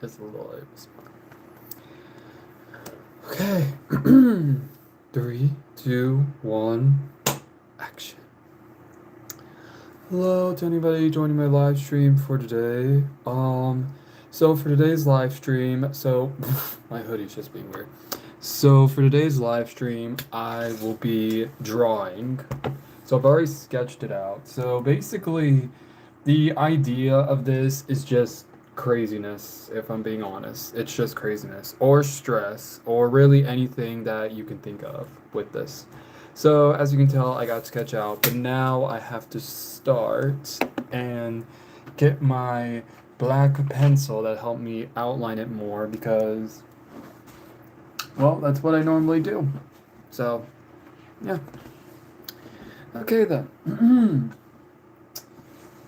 Just a little spot. Okay. 3, 2, 1, action. Hello to anybody joining my live stream for today. So for today's live stream, my hoodie's just being weird. So for today's live stream, I will be drawing. So I've already sketched it out. So basically, the idea of this is just craziness, if I'm being honest. It's just craziness or stress or really anything that you can think of with this. So as you can tell, I got sketch out, but now I have to start and get my black pencil that helped me outline it more because, well, that's what I normally do. So, yeah. Okay then.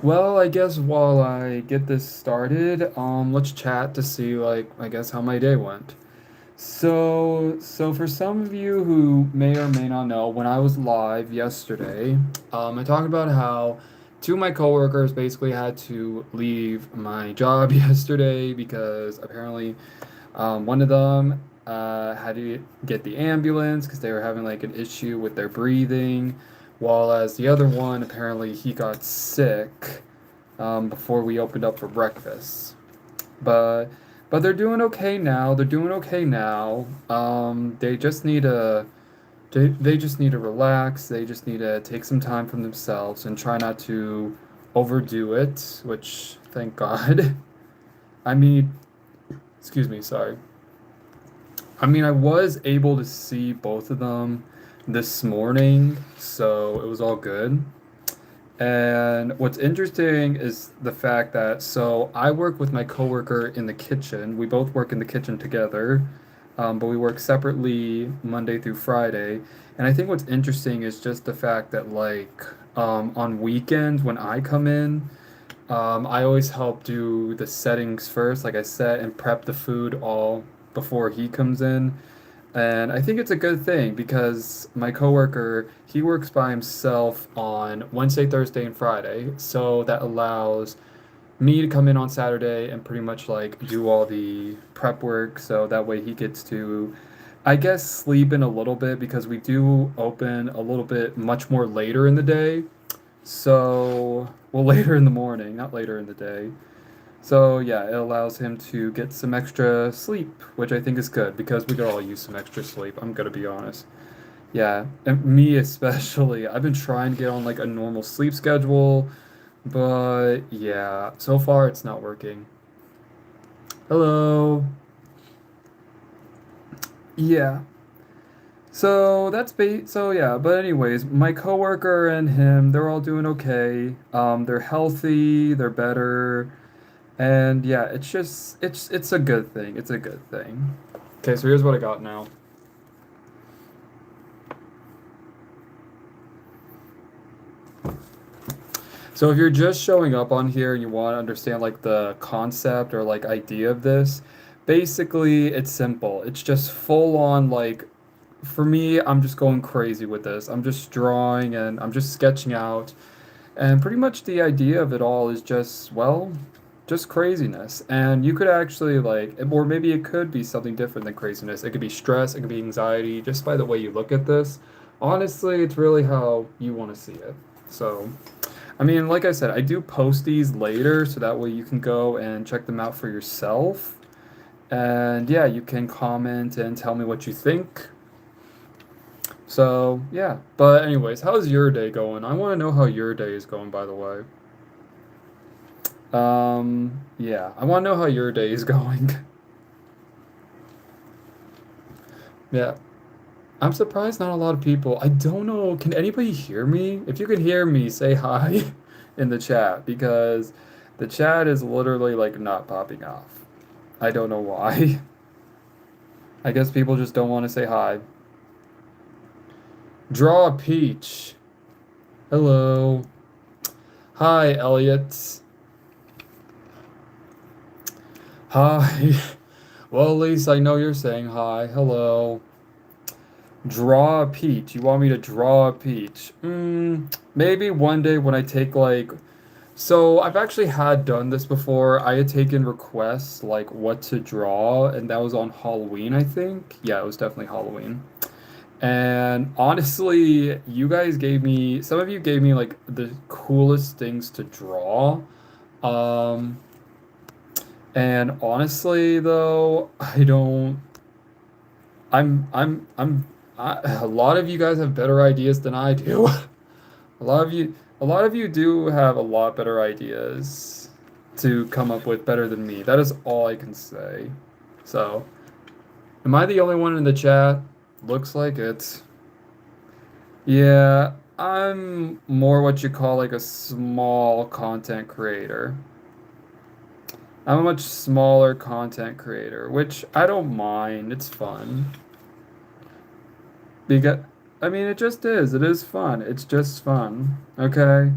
Well, I guess while I get this started, let's chat to see, like, I guess how my day went. So for some of you who may or may not know, when I was live yesterday, I talked about how two of my coworkers basically had to leave my job yesterday because apparently one of them had to get the ambulance because they were having like an issue with their breathing, while as the other one apparently he got sick before we opened up for breakfast. But but they're doing okay now. They're doing okay now. They just need to they just need to relax. They just need to take some time from themselves and try not to overdo it, which thank God. I mean, excuse me, sorry. I mean, I was able to see both of them this morning, so it was all good. And what's interesting is the fact that so I work with my coworker in the kitchen. We both work in the kitchen together, but we work separately Monday through Friday. And I think what's interesting is just the fact that like on weekends when I come in, I always help do the settings first, like I said, and prep the food all before he comes in. And I think it's a good thing because my coworker, he works by himself on Wednesday, Thursday, and Friday. So that allows me to come in on Saturday and pretty much like do all the prep work. So that way he gets to, I guess, sleep in a little bit because we do open a little bit much more later in the day. So, well, later in the morning, not later in the day. So yeah, it allows him to get some extra sleep, which I think is good because we could all use some extra sleep. I'm gonna be honest. Yeah, and me especially. I've been trying to get on like a normal sleep schedule, but yeah, so far it's not working. Hello. Yeah. So yeah, but anyways, my coworker and him, they're all doing okay. They're healthy, they're better. And yeah, it's just it's a good thing. It's a good thing. Okay, so here's what I got now. So if you're just showing up on here and you want to understand like the concept or like idea of this, basically it's simple. It's just full on like for me, I'm just going crazy with this. I'm just drawing and I'm just sketching out. And pretty much the idea of it all is just, well, just craziness. And you could actually like, or maybe it could be something different than craziness. It could be stress, it could be anxiety, just by the way you look at this. Honestly, it's really how you want to see it. So, I mean, like I said, I do post these later so that way you can go and check them out for yourself. And yeah, you can comment and tell me what you think. So, yeah. But anyways, how's your day going? I want to know how your day is going, by the way. Yeah, I want to know how your day is going. Yeah. I'm surprised not a lot of people. I don't know. Can anybody hear me? If you can hear me, say hi in the chat because the chat is literally like not popping off. I don't know why. I guess people just don't want to say hi. Draw a peach. Hello. Hi, Elliot. Hi. Well, at least I know you're saying hi. Hello. Draw a peach. You want me to draw a peach? Maybe one day when I take like So I've actually had done this before. I had taken requests like what to draw, and that was on Halloween, I think. Yeah, it was definitely Halloween. And honestly, you guys gave me, some of you gave me like the coolest things to draw. Um, and honestly though, I'm a lot of you guys have better ideas than I do. A lot of you do have a lot better ideas to come up with better than me. That is all I can say. So, am I the only one in the chat? Looks like it. Yeah, I'm more what you call like a small content creator. I'm a much smaller content creator, which I don't mind. It's fun. Because I mean, it just is. It is fun. It's just fun. Okay?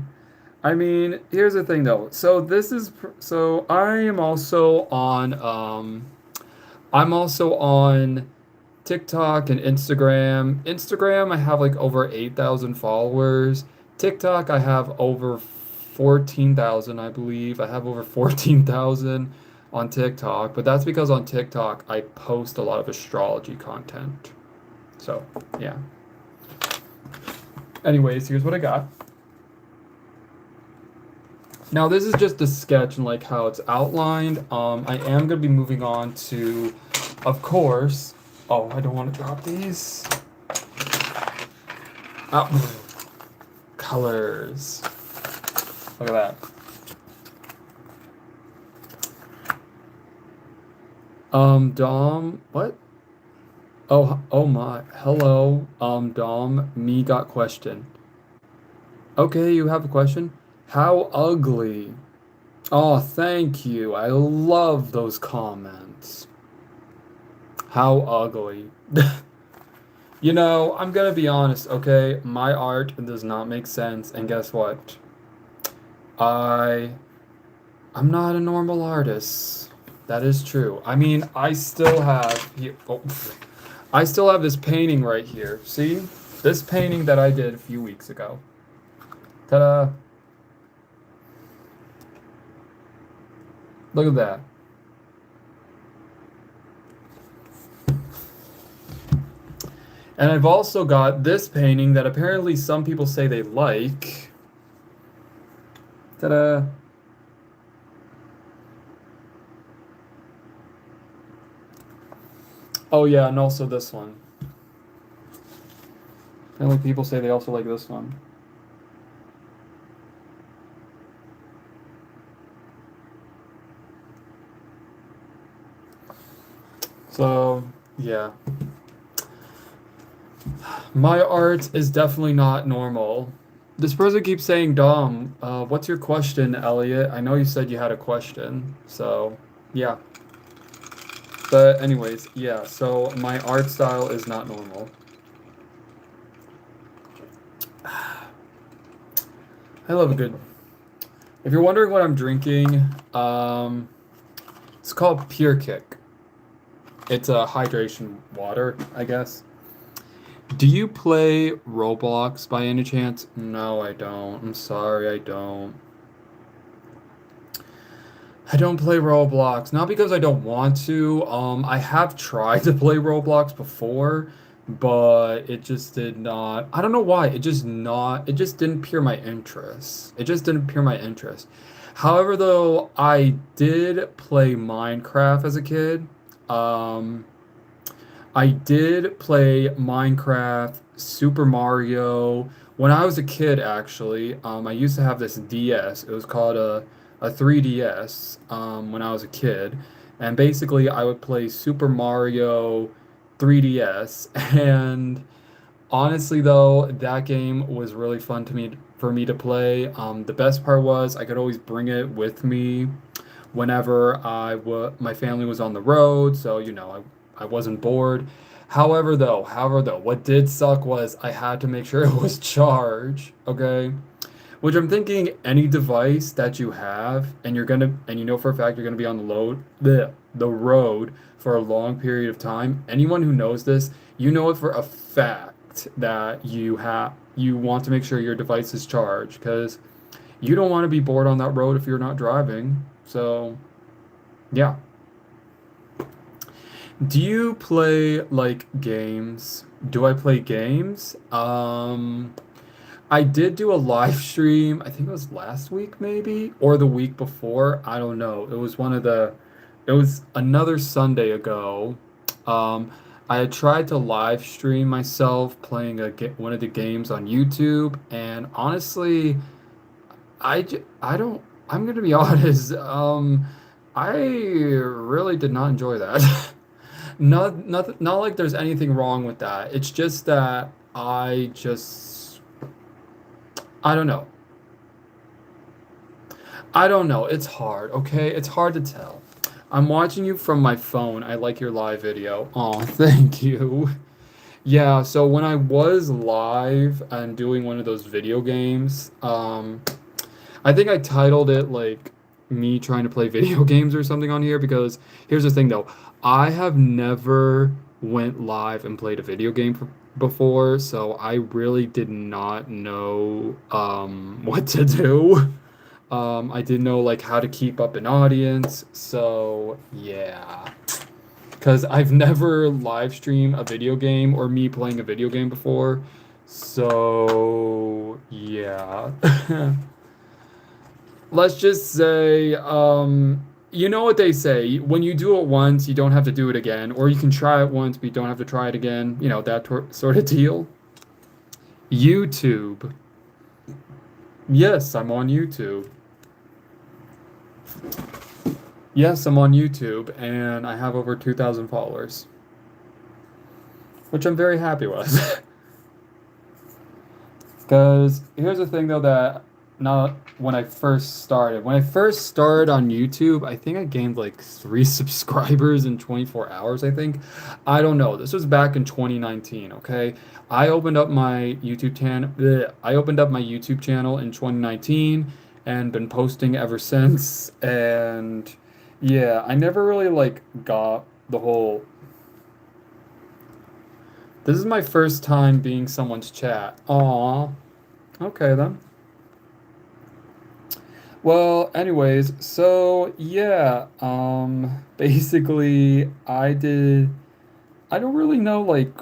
I mean, here's the thing though. So I am also on I'm also on TikTok and Instagram. Instagram, I have like over 8,000 followers. TikTok, I have over 14,000, I believe. I have over 14,000 on TikTok, but that's because on TikTok I post a lot of astrology content. So, yeah. Anyways, here's what I got. Now, this is just a sketch and like how it's outlined. I am going to be moving on to, of course, oh, I don't want to drop these. Oh, colors. Look at that. Dom, what? Oh my. Hello, Dom, me got question. Okay, you have a question? How ugly. Oh, thank you. I love those comments. How ugly. You know, I'm gonna be honest, okay? My art does not make sense, and guess what? I I'm not a normal artist. That is true. I mean, I still have this painting right here. See? This painting that I did a few weeks ago. Ta-da! Look at that. And I've also got this painting that apparently some people say they like. Ta-da! Oh yeah, and also this one. Apparently people say they also like this one. So, yeah. My art is definitely not normal. This person keeps saying, Dom, what's your question, Elliot? I know you said you had a question, so yeah. But anyways, yeah, so my art style is not normal. I love a good. If you're wondering what I'm drinking, it's called Pure Kick. It's a hydration water, I guess. Do you play Roblox by any chance? No, I don't. I'm sorry, I don't. I don't play Roblox, not because I don't want to. I have tried to play Roblox before, but it just did not. I don't know why. It just didn't pique my interest. It just didn't pique my interest. However, though, I did play Minecraft as a kid. Um, I did play Minecraft, Super Mario. When I was a kid, actually, I used to have this DS. It was called a 3DS when I was a kid. And basically, I would play Super Mario 3DS. And honestly, though, that game was really fun to me for me to play. The best part was I could always bring it with me whenever my family was on the road, so I wasn't bored. However though, what did suck was I had to make sure it was charged, okay? Which I'm thinking any device that you have and you know for a fact you're gonna be on the road for a long period of time, anyone who knows this, you know it for a fact that you want to make sure your device is charged because You don't want to be bored on that road if you're not driving. So, yeah. Do you play like games? Do I play games? I did do a live stream, I think it was last week maybe, or the week before. I don't know. It was another Sunday ago. Um, I had tried to live stream myself playing one of the games on YouTube, and honestly, I don't, I'm gonna be honest, I really did not enjoy that. Not like there's anything wrong with that. It's just that I don't know. I don't know. It's hard, okay? It's hard to tell. I'm watching you from my phone. I like your live video. Oh, thank you. Yeah, so when I was live and doing one of those video games, I think I titled it like me trying to play video games or something on here because here's the thing though. I have never went live and played a video game before, so I really did not know what to do. I didn't know like how to keep up an audience, so yeah. Because I've never live streamed a video game or me playing a video game before, so yeah. Let's just say, you know what they say, when you do it once, you don't have to do it again, or you can try it once, but you don't have to try it again, you know, that sort of deal. YouTube. Yes, I'm on YouTube. Yes, I'm on YouTube, and I have over 2,000 followers, which I'm very happy with. Because here's the thing though that not when I first started. When I first started on YouTube, I think I gained like 3 subscribers in 24 hours, I think. I don't know. This was back in 2019, okay? I opened up my YouTube channel in 2019 and been posting ever since. And yeah, I never really like got the whole this is my first time being someone's chat. Aw. Okay then. Well, anyways, so yeah, basically I don't really know like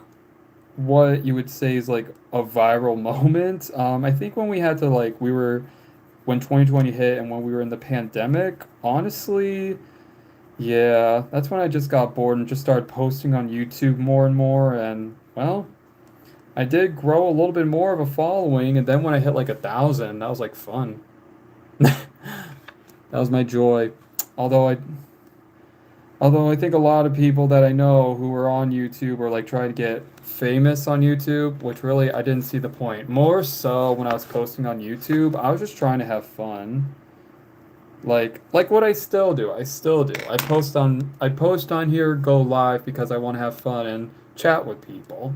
what you would say is like a viral moment. I think when we had to like when 2020 hit and when we were in the pandemic, honestly, yeah, that's when I just got bored and just started posting on YouTube more and more and well, I did grow a little bit more of a following, and then when I hit like 1,000, that was like fun. That was my joy. Although I, although I think a lot of people that I know who are on YouTube or like try to get famous on YouTube, which really I didn't see the point. More so when I was posting on YouTube, I was just trying to have fun. Like what I still do. I still do. I post on here, go live because I want to have fun and chat with people.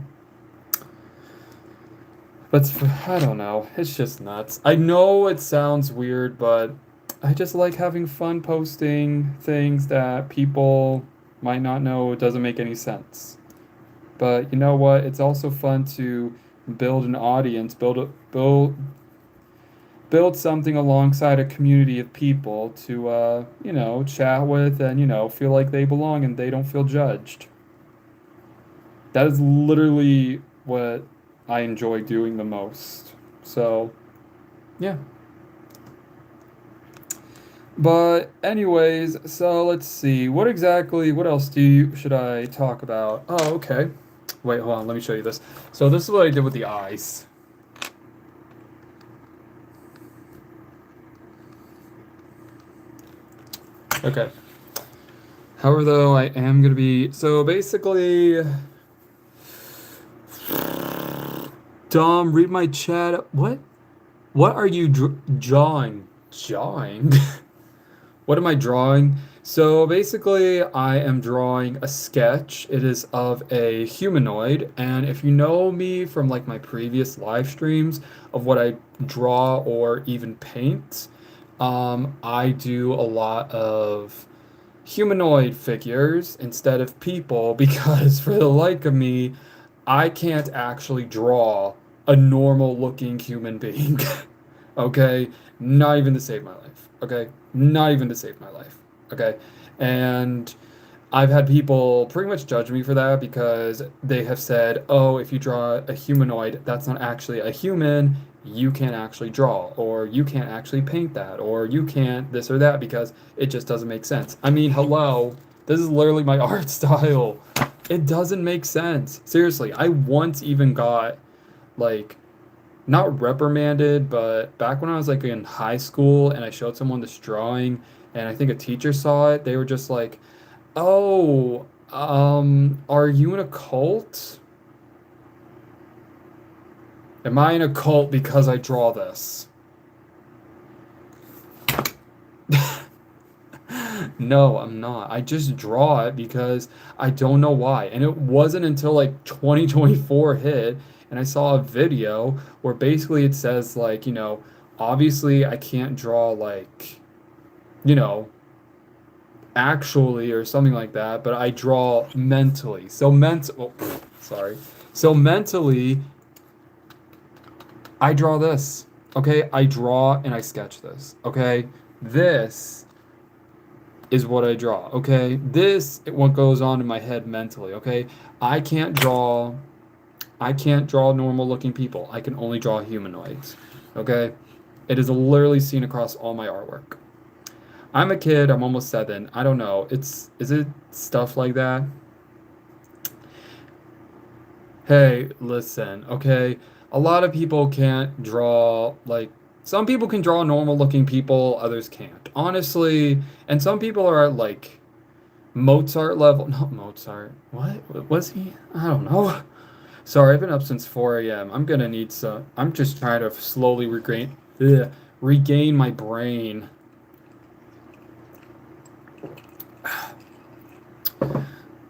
But I don't know. It's just nuts. I know it sounds weird, but I just like having fun posting things that people might not know. It doesn't make any sense. But you know what? It's also fun to build an audience, build something alongside a community of people to you know, chat with and you know, feel like they belong and they don't feel judged. That is literally what I enjoy doing the most. So, yeah. But anyways, so let's see. What else should I talk about? Oh, okay. Wait, hold on, let me show you this. So this is what I did with the eyes. Okay. However, though, I am gonna be so basically Dom, read my chat. What? What are you drawing? Drawing? What am I drawing? So basically, I am drawing a sketch. It is of a humanoid, and if you know me from like my previous live streams of what I draw or even paint, I do a lot of humanoid figures instead of people because for the like of me, I can't actually draw a normal looking human being. Okay, not even to save my life. Okay, not even to save my life. Okay, and I've had people pretty much judge me for that because they have said, oh, if you draw a humanoid, that's not actually a human. You can't actually draw, or you can't actually paint that, or you can't this or that because it just doesn't make sense. I mean, hello, this is literally my art style. It doesn't make sense. Seriously, I once even got like not reprimanded, but back when I was like in high school and I showed someone this drawing and I think a teacher saw it, they were just like, "Oh, are you in a cult? Am I in a cult because I draw this?" No, I'm not. I just draw it because I don't know why. And it wasn't until like 2024 hit and I saw a video where basically it says like, obviously I can't draw like, you know, actually or something like that, but I draw mentally. Sorry. So mentally, I draw this. Okay, I draw and I sketch this. Okay, this is what I draw. Okay, this is what goes on in my head mentally. Okay, I can't draw. I can't draw normal looking people. I can only draw humanoids. Okay, it is literally seen across all my artwork. I'm a kid. I'm almost 7. I don't know. Is it stuff like that? Hey, listen, okay? A lot of people can't draw, like, some people can draw normal looking people, others can't. Honestly, and some people are at, like, Mozart level. Not Mozart. What was he? I don't know. Sorry, I've been up since 4 a.m. I'm gonna need some. I'm just trying to slowly regain my brain.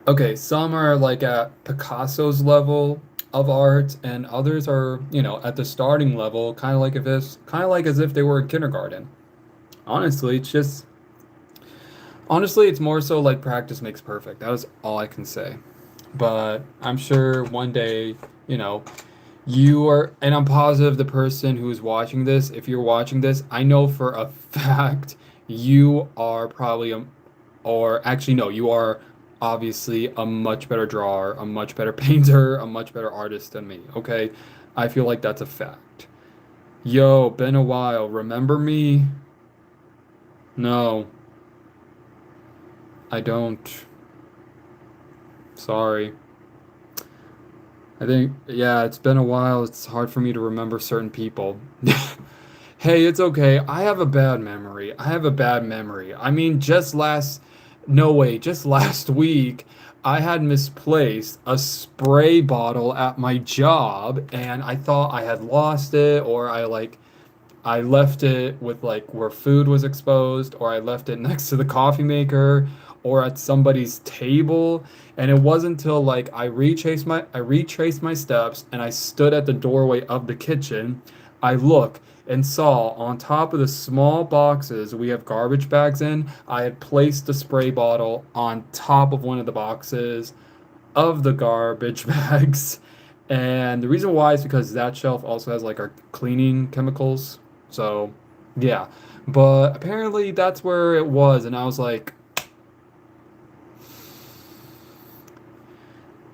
Okay, some are like at Picasso's level of art, and others are, at the starting level, kind of like as if they were in kindergarten. Honestly, it's more so like practice makes perfect. That is all I can say. But I'm sure one day, you know, and I'm positive the person who's watching this, if you're watching this, I know for a fact you are probably or actually no, you are obviously a much better drawer, a much better painter, a much better artist than me. Okay, I feel like that's a fact. Yo, been a while. Remember me? No, I don't. Sorry. I think, yeah, it's been a while. It's hard for me to remember certain people. Hey, it's okay. I have a bad memory. I have a bad memory. I mean, no way, just last week, I had misplaced a spray bottle at my job and I thought I had lost it, or I left it with like where food was exposed, or I left it next to the coffee maker, or at somebody's table. And it wasn't until like I retraced my steps and I stood at the doorway of the kitchen. I look and saw on top of the small boxes we have garbage bags in, I had placed the spray bottle on top of one of the boxes of the garbage bags. And the reason why is because that shelf also has like our cleaning chemicals. So, yeah. But apparently that's where it was. And I was like,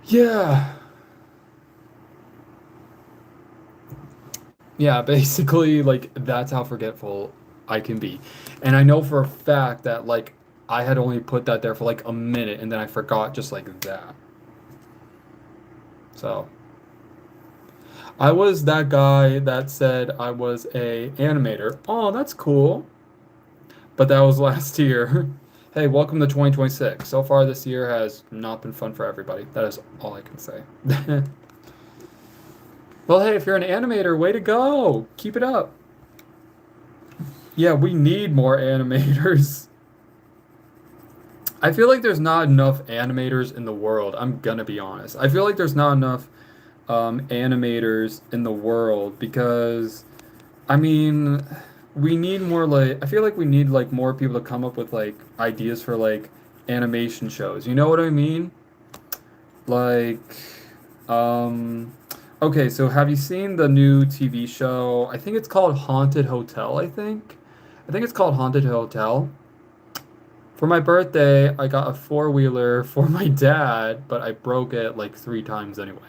yeah. Yeah, basically, like, that's how forgetful I can be. And I know for a fact that, like, I had only put that there for like a minute and then I forgot just like that. So. I was that guy that said I was a animator. Oh, that's cool. But that was last year. Hey, welcome to 2026. So far this year has not been fun for everybody. That is all I can say. Well, hey, if you're an animator, way to go. Keep it up. Yeah, we need more animators. I feel like there's not enough animators in the world. I'm gonna be honest. I feel like there's not enough animators in the world because I mean, we need more like I feel like we need like more people to come up with like ideas for like animation shows. You know what I mean? Like um Okay, so have you seen the new TV show? I think it's called Haunted Hotel, I think. I think it's called Haunted Hotel. For my birthday, I got a four-wheeler for my dad, but I broke it like three times anyway.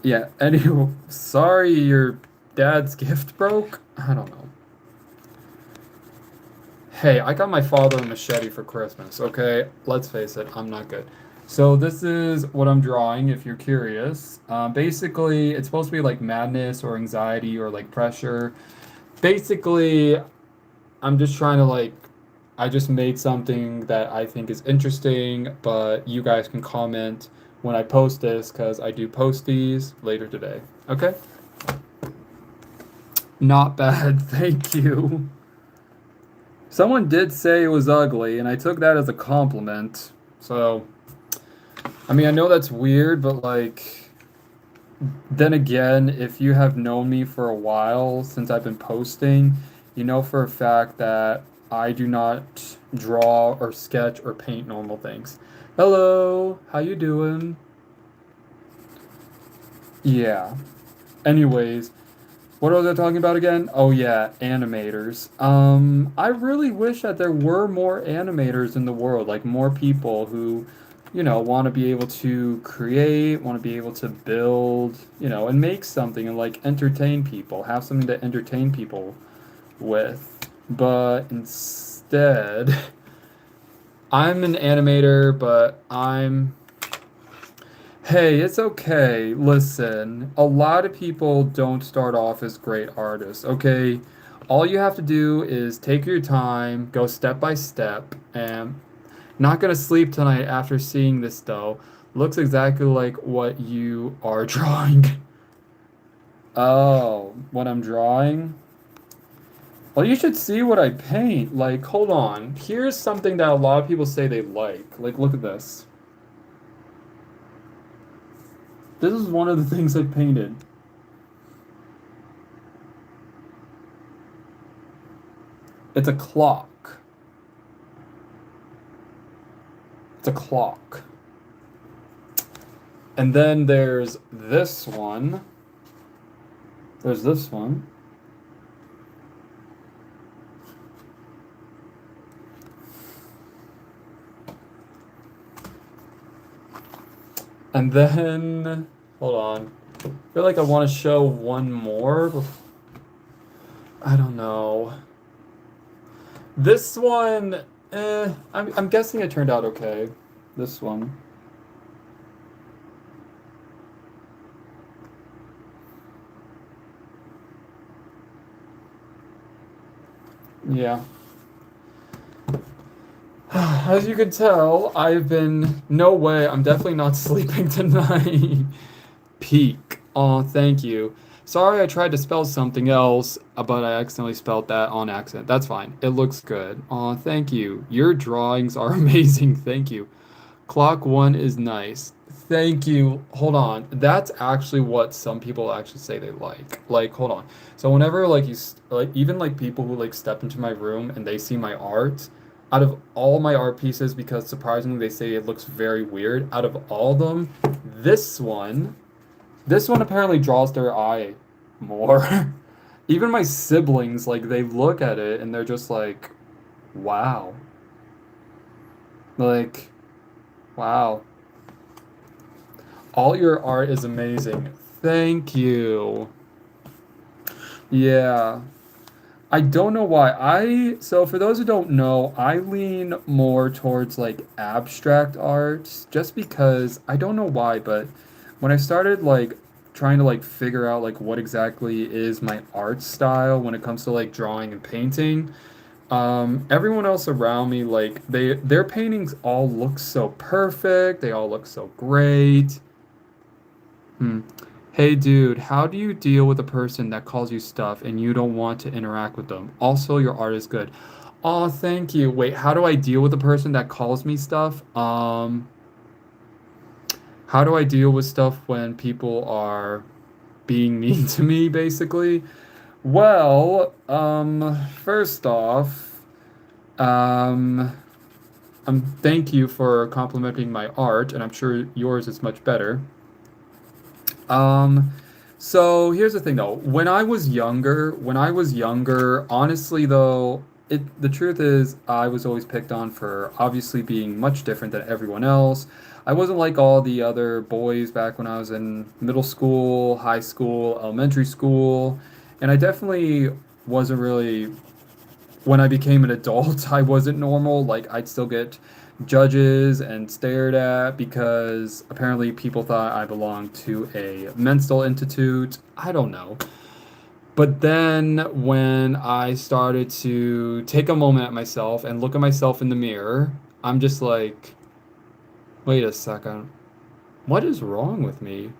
Yeah, anyway, sorry your dad's gift broke. I don't know. Hey, I got my father a machete for Christmas, okay? Let's face it, I'm not good. So this is what I'm drawing, if you're curious. Basically, it's supposed to be like madness or anxiety or like pressure. Basically, I'm just trying to like, I just made something that I think is interesting, but you guys can comment when I post this because I do post these later today. Okay? Not bad, thank you. Someone did say it was ugly, and I took that as a compliment. So, I mean, I know that's weird, but like, then again, if you have known me for a while since I've been posting, you know for a fact that I do not draw or sketch or paint normal things. Hello, how you doing? Yeah. Anyways, what was I talking about again? Oh yeah, animators. I really wish that there were more animators in the world, like more people who, want to be able to create, want to be able to build, and make something and like entertain people, have something to entertain people with. But instead, I'm an animator, but Hey, it's okay. Listen, a lot of people don't start off as great artists, okay? All you have to do is take your time, go step by step, and not gonna sleep tonight after seeing this though. Looks exactly like what you are drawing. Oh, what I'm drawing? Well, you should see what I paint. Like, hold on. Here's something that a lot of people say they like. Like, look at this. This is one of the things I painted. It's a clock. It's a clock. And then there's this one. There's this one. And then, hold on. I feel like I want to show one more. I don't know. This one, I'm guessing it turned out okay. This one. Yeah. As you can tell, no way, I'm definitely not sleeping tonight. Peak. Oh, thank you. Sorry I tried to spell something else, but I accidentally spelled that on accident. That's fine. It looks good. Oh, thank you. Your drawings are amazing. Thank you. Clock one is nice. Thank you. Hold on. That's actually what some people actually say they like. Like, hold on. So whenever like like even like people who like step into my room and they see my art, out of all my art pieces, because surprisingly they say it looks very weird, out of all of them, this one, this one apparently draws their eye more. Even my siblings, like they look at it and they're just like, wow. Like, wow. All your art is amazing. Thank you. Yeah. I don't know why. So for those who don't know, I lean more towards like abstract art just because I don't know why, but when I started like trying to like figure out like what exactly is my art style when it comes to like drawing and painting, everyone else around me like their paintings all look so perfect, they all look so great. Hmm. Hey dude, how do you deal with a person that calls you stuff and you don't want to interact with them? Also, your art is good. Oh, thank you. Wait, how do I deal with a person that calls me stuff? How do I deal with stuff when people are being mean to me, basically? Well, first off, um, thank you for complimenting my art, and I'm sure yours is much better. Um, so here's the thing though. When I was younger, honestly though, the truth is I was always picked on for obviously being much different than everyone else. I wasn't like all the other boys back when I was in middle school, high school, elementary school, and I definitely wasn't really when I became an adult, I wasn't normal. Like, I'd still get judges and stared at because apparently people thought I belonged to a mental institute. I don't know. But then when I started to take a moment at myself and look at myself in the mirror, I'm just like, wait a second. What is wrong with me?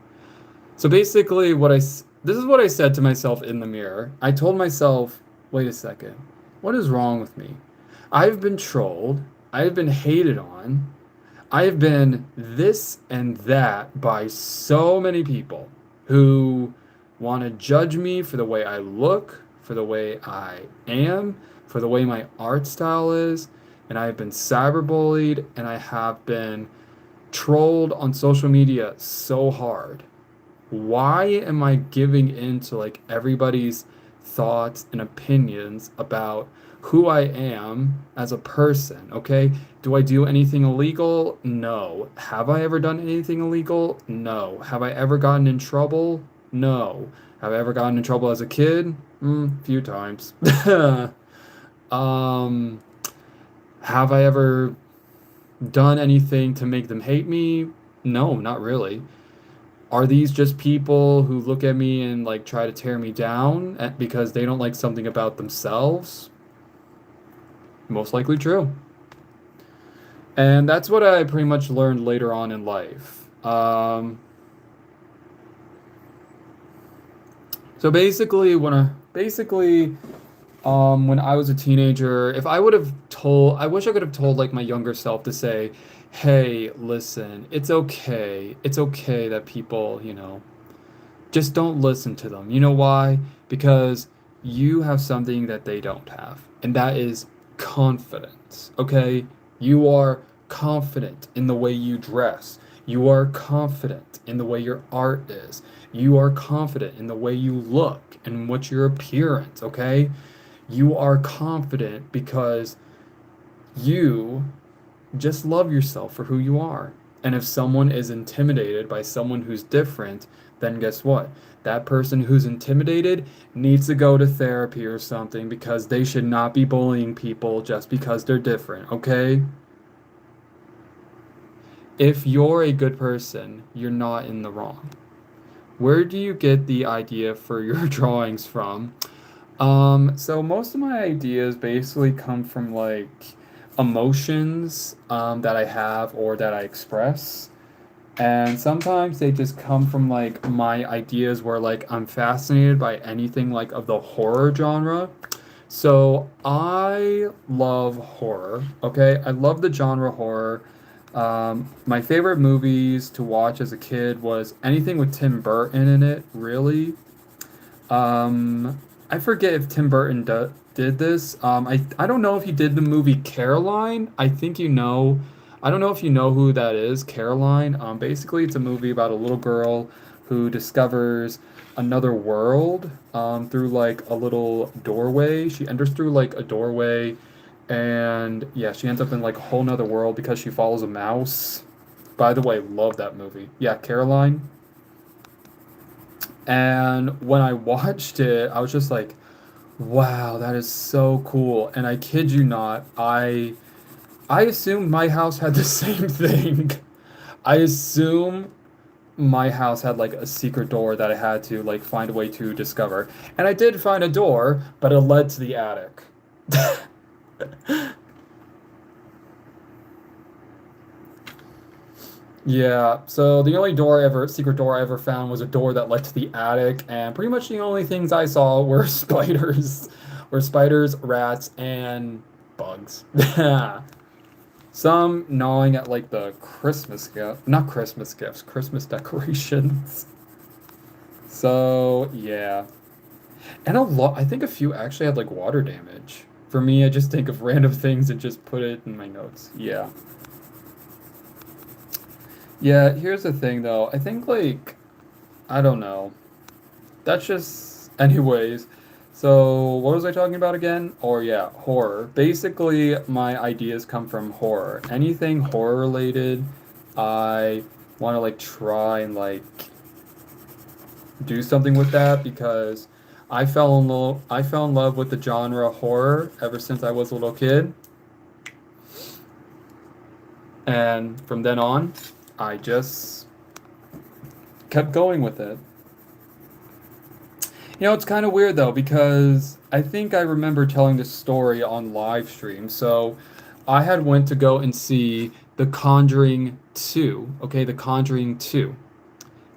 So basically, this is what I said to myself in the mirror. I told myself, wait a second, what is wrong with me? I've been trolled, I've been hated on, I have been this and that by so many people who want to judge me for the way I look, for the way I am, for the way my art style is, and I have been cyberbullied and I have been trolled on social media so hard. Why am I giving in to like everybody's thoughts and opinions about who I am as a person? Okay. Do I do anything illegal? No. Have I ever done anything illegal? No. Have I ever gotten in trouble? No. Have I ever gotten in trouble as a kid? Few times. um, have I ever done anything to make them hate me? No, not really. Are these just people who look at me and like try to tear me down because they don't like something about themselves? Most likely true. And that's what I pretty much learned later on in life. So basically, when I was a teenager, if I would have told, I wish I could have told like my younger self to say, "Hey, listen, it's okay. It's okay that people, just don't listen to them. You know why? Because you have something that they don't have, and that is confidence. Okay? You are confident in the way you dress. You are confident in the way your art is. You are confident in the way you look and what your appearance, okay? You are confident because you just love yourself for who you are. And if someone is intimidated by someone who's different, then guess what? That person who's intimidated needs to go to therapy or something because they should not be bullying people just because they're different, okay? If you're a good person, you're not in the wrong. Where do you get the idea for your drawings from? So most of my ideas basically come from like emotions that I have or that I express. And sometimes they just come from like my ideas where like I'm fascinated by anything like of the horror genre. So I love horror, okay? I love the genre horror. My favorite movies to watch as a kid was anything with Tim Burton in it, really. I forget if Tim Burton did this. I don't know if he did the movie Caroline. I think you know. I don't know if you know who that is, Caroline. Basically, it's a movie about a little girl who discovers another world through like a little doorway. She enters through like a doorway, and yeah, she ends up in like a whole nother world because she follows a mouse. By the way, love that movie. Yeah, Caroline. And when I watched it, I was just like, wow, that is so cool. And I kid you not, I assumed my house had the same thing. I assume my house had like a secret door that I had to like find a way to discover. And I did find a door, but it led to the attic. Yeah, so the only secret door I ever found was a door that led to the attic, and pretty much the only things I saw were spiders, rats, and bugs. Some gnawing at like the not Christmas gifts, Christmas decorations. So yeah, and I think a few actually had like water damage. For me, I just think of random things and just put it in my notes. Yeah. Yeah, here's the thing though. I think like I don't know. That's just anyways. So, what was I talking about again? Or yeah, horror. Basically, my ideas come from horror. Anything horror related, I want to like try and like do something with that because I fell in love with the genre horror ever since I was a little kid. And from then on, I just kept going with it. It's kind of weird though because I think I remember telling this story on live stream. So, I had went to go and see The Conjuring 2. Okay, The Conjuring 2.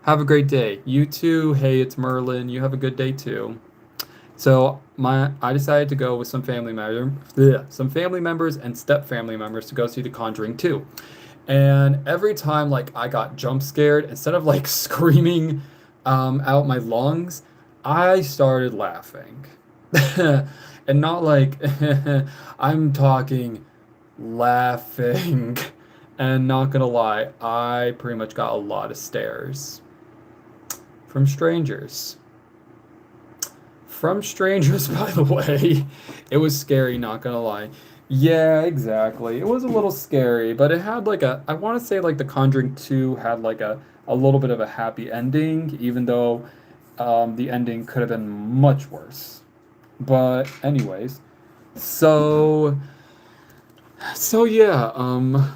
Have a great day. You too. Hey, it's Merlin. You have a good day too. So I decided to go with some family members and step family members to go see The Conjuring 2. And every time like I got jump scared, instead of like screaming out my lungs, I started laughing. And not like I'm talking laughing. And not gonna lie, I pretty much got a lot of stares from strangers. From strangers, by the way. It was scary, not gonna lie. Yeah, exactly. It was a little scary, but it had like I want to say like The Conjuring 2 had like a little bit of a happy ending, even though the ending could have been much worse. But anyways, so so yeah,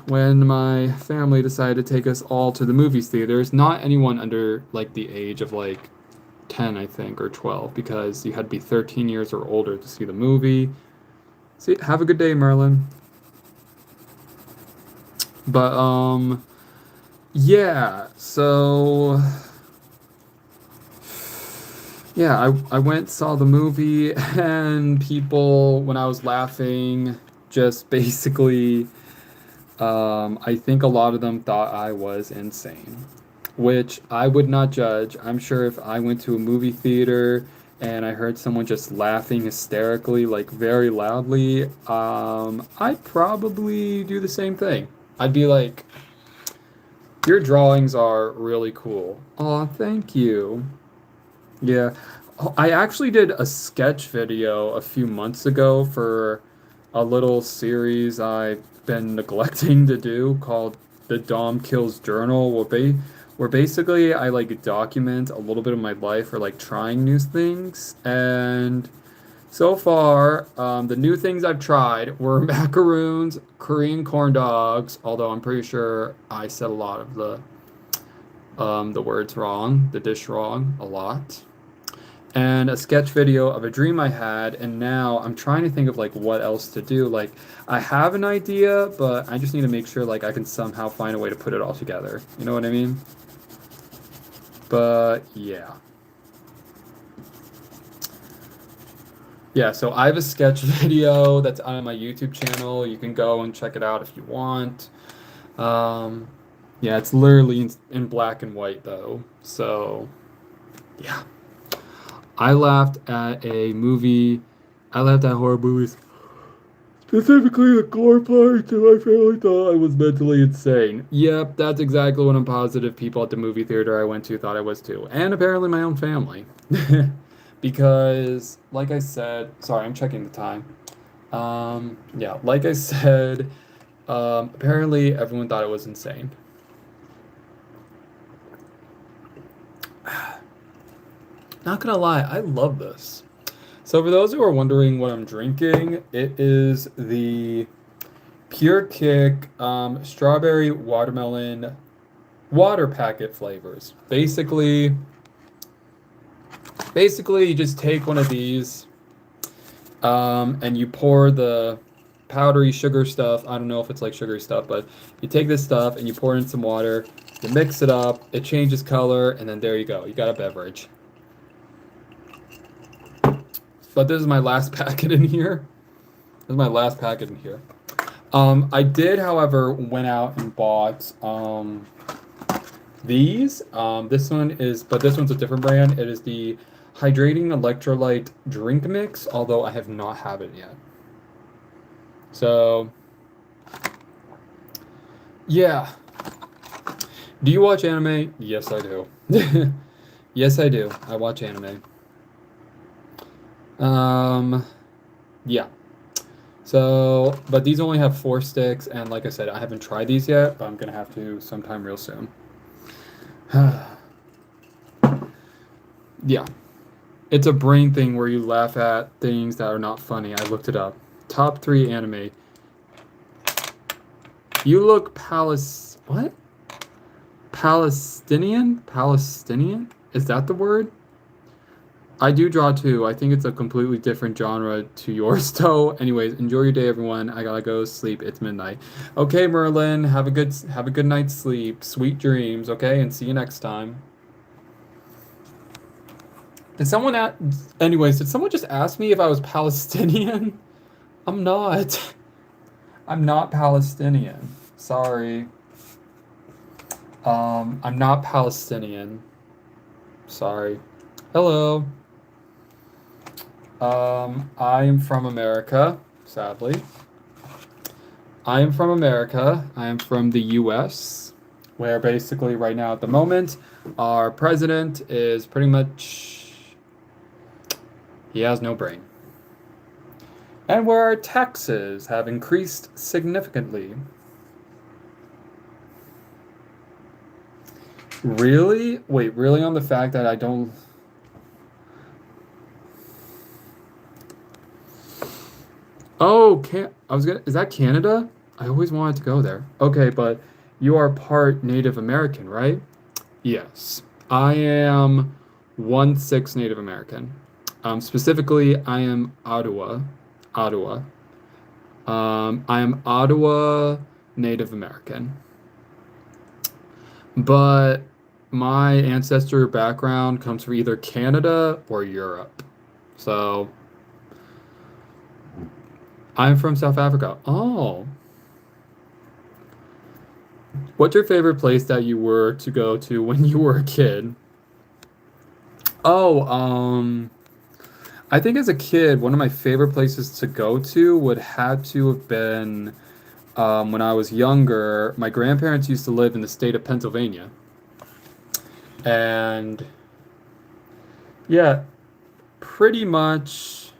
when my family decided to take us all to the movie theaters, not anyone under like the age of like 10, I think, or 12, because you had to be 13 years or older to see the movie. See, have a good day, Merlin. But yeah, so yeah, I went saw the movie and people when I was laughing just basically I think a lot of them thought I was insane, which I would not judge. I'm sure if I went to a movie theater and I heard someone just laughing hysterically, like very loudly, I'd probably do the same thing. I'd be like, your drawings are really cool. Aw, thank you. Yeah. Oh, I actually did a sketch video a few months ago for a little series I've been neglecting to do called the Dom Kills Journal, where basically I like document a little bit of my life or like trying new things. And so far, the new things I've tried were macaroons, Korean corn dogs, although I'm pretty sure I said a lot of the words wrong, the dish wrong, a lot, and a sketch video of a dream I had, and now I'm trying to think of like what else to do. Like I have an idea, but I just need to make sure like I can somehow find a way to put it all together. You know what I mean? But yeah. Yeah, so I have a sketch video that's on my YouTube channel. You can go and check it out if you want. Um, yeah, it's literally in black and white though. So, yeah. I laughed at a movie. I laughed at horror movies, specifically the gore parts, and my family thought I was mentally insane. Yep, that's exactly what I'm positive people at the movie theater I went to thought I was too. And apparently my own family. Because, like I said, sorry, I'm checking the time. Yeah, like I said, apparently everyone thought it was insane. Not gonna lie, I love this. So for those who are wondering what I'm drinking, it is the Pure Kick strawberry watermelon water packet flavors. Basically, you just take one of these and you pour the powdery sugar stuff. I don't know if it's like sugary stuff, but you take this stuff and you pour it in some water, you mix it up, it changes color, and then there you go. You got a beverage. But this is my last packet in here. This is my last packet in here. I did, however, went out and bought these. This one's a different brand. It is the Hydrating Electrolyte Drink Mix, although I have not had it yet. So, yeah. Do you watch anime? Yes, I do. Yes, I do. I watch anime. Um, yeah. So, but these only have 4 sticks, and like I said, I haven't tried these yet, but I'm gonna have to sometime real soon. Yeah. It's a brain thing where you laugh at things that are not funny. I looked it up. Top 3 anime. You look what? Palestinian? Palestinian? Is that the word? I do draw too. I think it's a completely different genre to yours, though. Anyways, enjoy your day, everyone. I gotta go sleep. It's midnight. Okay, Merlin, have a good night's sleep. Sweet dreams, okay? And see you next time. Did someone anyways, did someone just ask me if I was Palestinian? I'm not. I'm not Palestinian. Sorry. I'm not Palestinian. Sorry. Hello. I am from America, sadly. I am from America. I am from the US, where basically right now at the moment, our president is pretty much, he has no brain. And where our taxes have increased significantly. Really? Wait, really on the fact that I don't. Oh, is that Canada? I always wanted to go there. Okay, but you are part Native American, right? Yes. I am 1/6 Native American. Specifically, I am Ottawa. Ottawa. I am Ottawa Native American. But my ancestor background comes from either Canada or Europe. So I'm from South Africa. Oh. What's your favorite place that you were to go to when you were a kid? Oh, I think as a kid, one of my favorite places to go to would have to have been when I was younger. My grandparents used to live in the state of Pennsylvania. And yeah, pretty much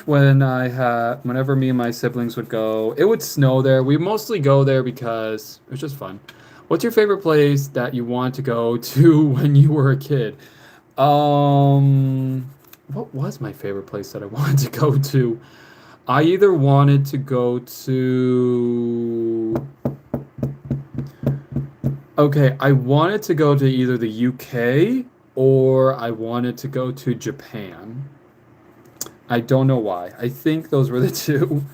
whenever me and my siblings would go, it would snow there. We mostly go there because it was just fun. What's your favorite place that you want to go to when you were a kid? What was my favorite place that I wanted to go to? I either wanted to go to. Okay, I wanted to go to either the UK or I wanted to go to Japan. I don't know why. I think those were the two.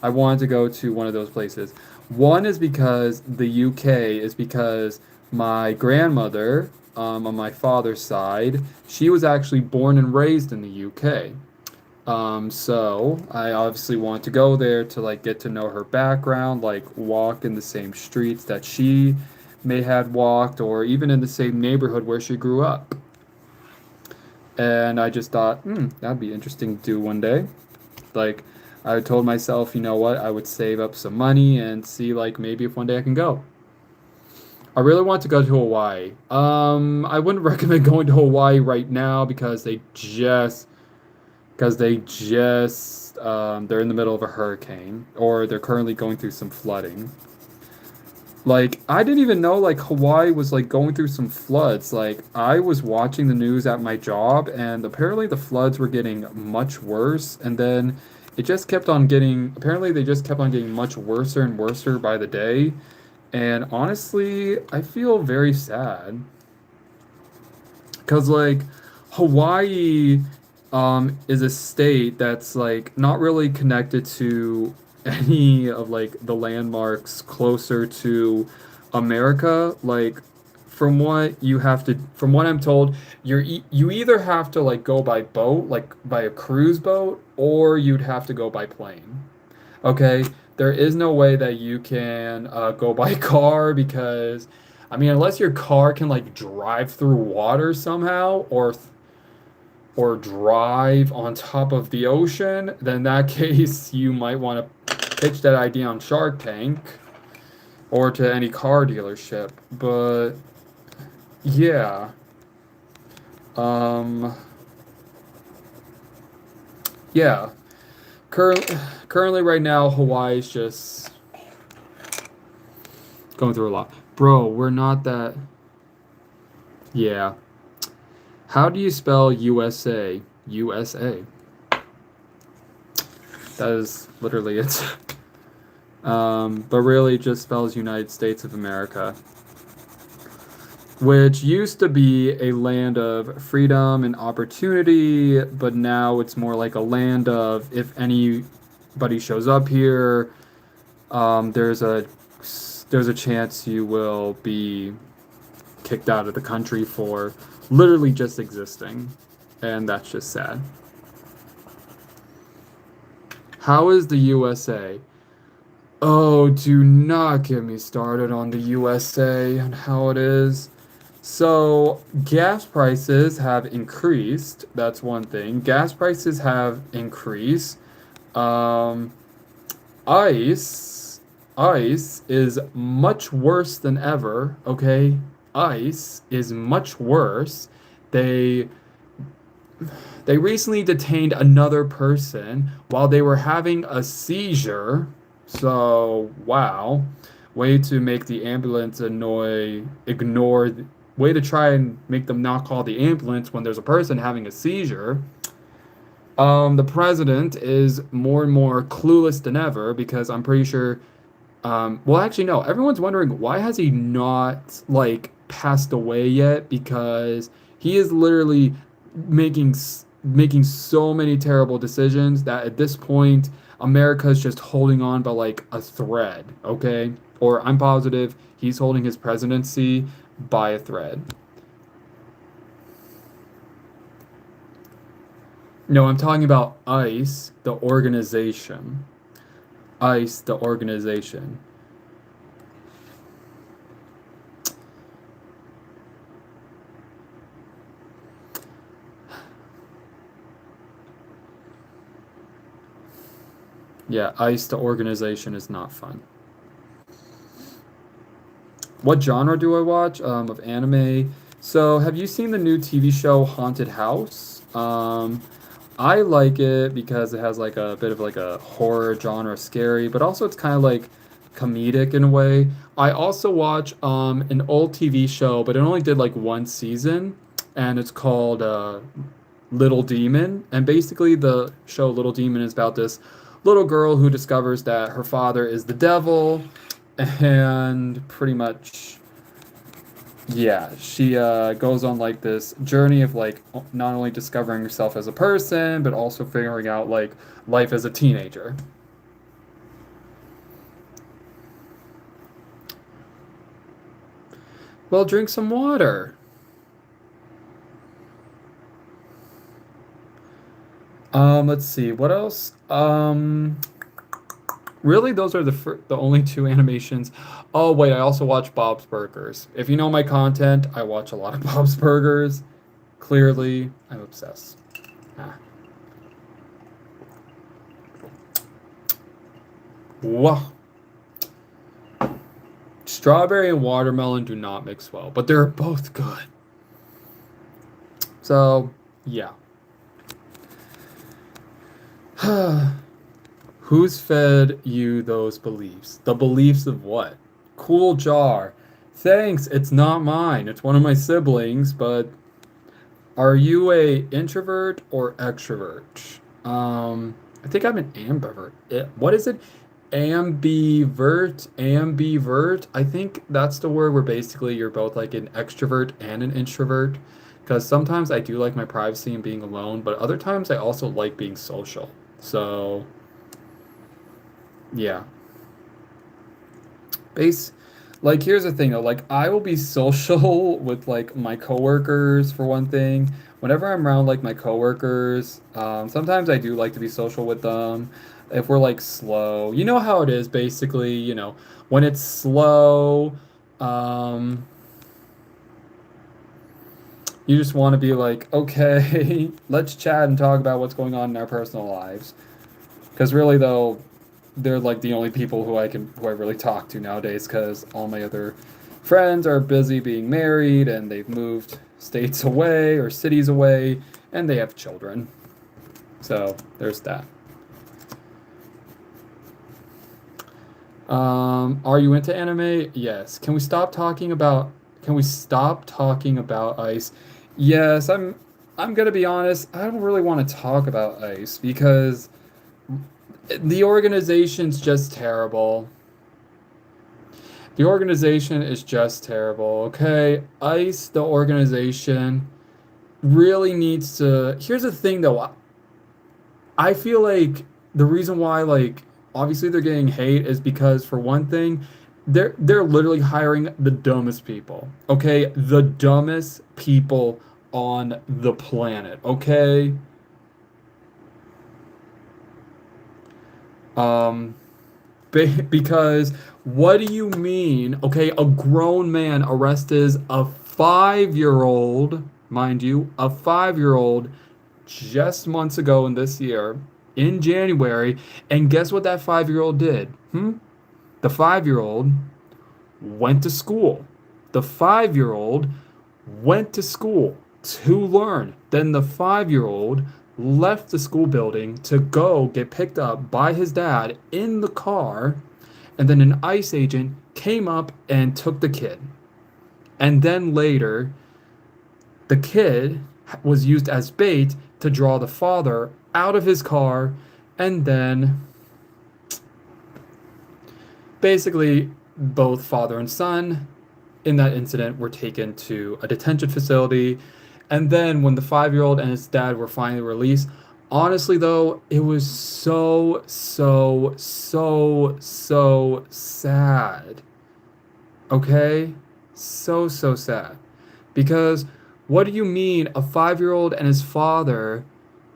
I wanted to go to one of those places. One is because the UK is because my grandmother, on my father's side, she was actually born and raised in the UK. So I obviously want to go there to like get to know her background, like walk in the same streets that she may had walked, or even in the same neighborhood where she grew up. And I just thought, that'd be interesting to do one day. Like, I told myself, you know what, I would save up some money and see, like, maybe if one day I can go. I really want to go to Hawaii. I wouldn't recommend going to Hawaii right now because they're in the middle of a hurricane, or they're currently going through some flooding. Like, I didn't even know, like, Hawaii was, like, going through some floods. Like, I was watching the news at my job, and apparently the floods were getting much worse, and then apparently they just kept on getting much worser and worser by the day. And honestly, I feel very sad. Because, like, Hawaii, is a state that's, like, not really connected to any of like the landmarks closer to America. Like from what I'm told, you either have to like go by boat, like by a cruise boat, or you'd have to go by plane. Okay, there is no way that you can go by car because, I mean, unless your car can like drive through water somehow, or or drive on top of the ocean, then in that case, you might want to pitch that idea on Shark Tank or to any car dealership. But yeah, um, yeah. Currently, right now, Hawaii's just going through a lot. Bro, we're not that. Yeah. How do you spell USA? USA. That is literally it. But really, it just spells United States of America, which used to be a land of freedom and opportunity, but now it's more like a land of if anybody shows up here, there's a chance you will be kicked out of the country for literally just existing, and that's just sad. How is the USA? Oh, do not get me started on the USA and how it is. So, gas prices have increased. That's one thing. Gas prices have increased. Um, ice, ice is much worse than ever. Okay, ice is much worse. They they recently detained another person while they were having a seizure. So, wow. Way to make the ambulance way to try and make them not call the ambulance when there's a person having a seizure. The president is more and more clueless than ever because I'm pretty sure, well, actually, no, everyone's wondering why has he not, like, passed away yet? Because he is literally making making so many terrible decisions that at this point America's just holding on by like a thread, okay? Or I'm positive he's holding his presidency by a thread. No, I'm talking about ICE, the organization. ICE, the organization. Yeah, ICE, the organization is not fun. What genre do I watch of anime? So, have you seen the new TV show Haunted House? I like it because it has like a bit of like a horror genre, scary, but also it's kind of like comedic in a way. I also watch an old TV show, but it only did like one season, and it's called Little Demon. And basically, the show Little Demon is about this little girl who discovers that her father is the devil, and pretty much, yeah, she goes on like this journey of like not only discovering herself as a person, but also figuring out like life as a teenager. Well, drink some water. Let's see, what else? Really, those are the only two animations. Oh wait, I also watch Bob's Burgers. If you know my content, I watch a lot of Bob's Burgers. Clearly, I'm obsessed. Ah. Wow. Strawberry and watermelon do not mix well, but they're both good. So, yeah. Who's fed you those beliefs? The beliefs of what? Cool jar. Thanks, it's not mine. It's one of my siblings, but are you a introvert or extrovert? I think I'm an ambivert. What is it? Ambivert, ambivert. I think that's the word where basically you're both like an extrovert and an introvert. Because sometimes I do like my privacy and being alone, but other times I also like being social. So, yeah. Base like here's the thing though, like I will be social with like my coworkers for one thing. Whenever I'm around like my coworkers, sometimes I do like to be social with them. If we're like slow, you know how it is basically, when it's slow, um, You just want to be like, okay, let's chat and talk about what's going on in our personal lives. Because really, though, they're like the only people who I really talk to nowadays. Because all my other friends are busy being married and they've moved states away or cities away, and they have children. So there's that. Are you into anime? Yes. Can we stop talking about Ice? Yes, I'm gonna be honest, I don't really want to talk about Ice because the organization's just terrible. The organization is just terrible, okay? Ice, the organization, really needs to. Here's the thing though, I feel like the reason why, like, obviously they're getting hate is because, for one thing, they're literally hiring the dumbest people. Okay, the dumbest people on the planet. Okay, um, because what do you mean? Okay, a grown man arrested a 5-year-old, mind you, a 5-year-old just months ago in this year, in January, and guess what that 5-year-old did? The 5-year-old went to school. The 5-year-old went to school to learn. Then the 5-year-old left the school building to go get picked up by his dad in the car, and then an ICE agent came up and took the kid. And then later, the kid was used as bait to draw the father out of his car, and then basically both father and son in that incident were taken to a detention facility. And then when the 5-year-old and his dad were finally released, honestly though, it was so sad. Okay? So sad. Because what do you mean a 5-year-old and his father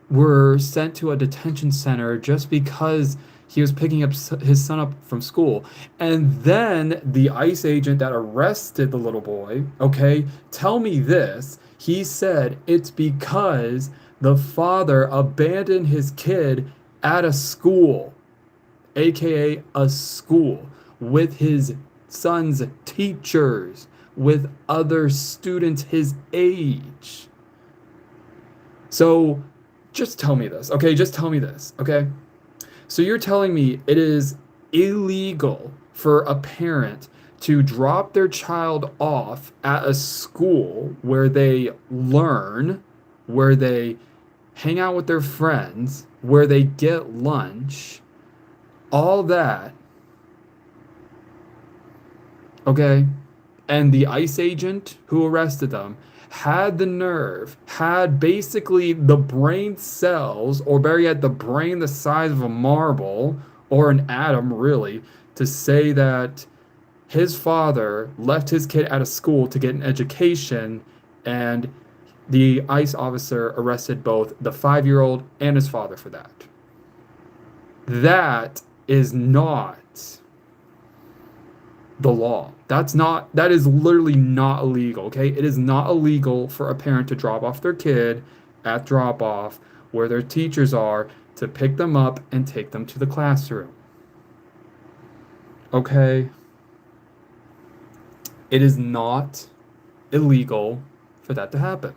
were sent to a detention center just because he was picking up his son up from school? And then the ICE agent that arrested the little boy, okay, tell me this. He said it's because the father abandoned his kid at a school, aka a school, with his son's teachers, with other students his age. So just tell me this, okay? Just tell me this, okay? So you're telling me it is illegal for a parent to drop their child off at a school where they learn, where they hang out with their friends, where they get lunch, all that, okay? And the ICE agent who arrested them had the nerve, had basically the brain cells, or better yet, the brain the size of a marble or an atom, really, to say that his father left his kid at a school to get an education, and the ICE officer arrested both the 5-year-old and his father for that. That is not the law. That is literally not illegal, okay? It is not illegal for a parent to drop off their kid at drop off where their teachers are, to pick them up and take them to the classroom. Okay? It is not illegal for that to happen.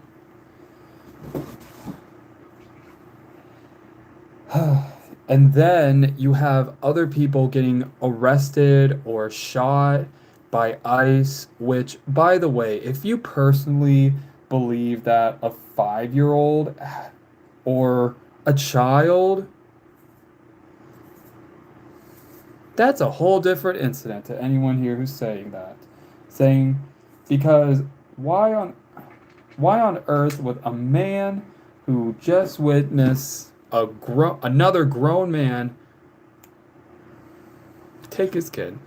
And then you have other people getting arrested or shot by ICE, which, by the way, if you personally believe that a 5-year-old or a child, that's a whole different incident to anyone here who's saying that. Saying, because why on earth would a man who just witnessed another grown man take his kid?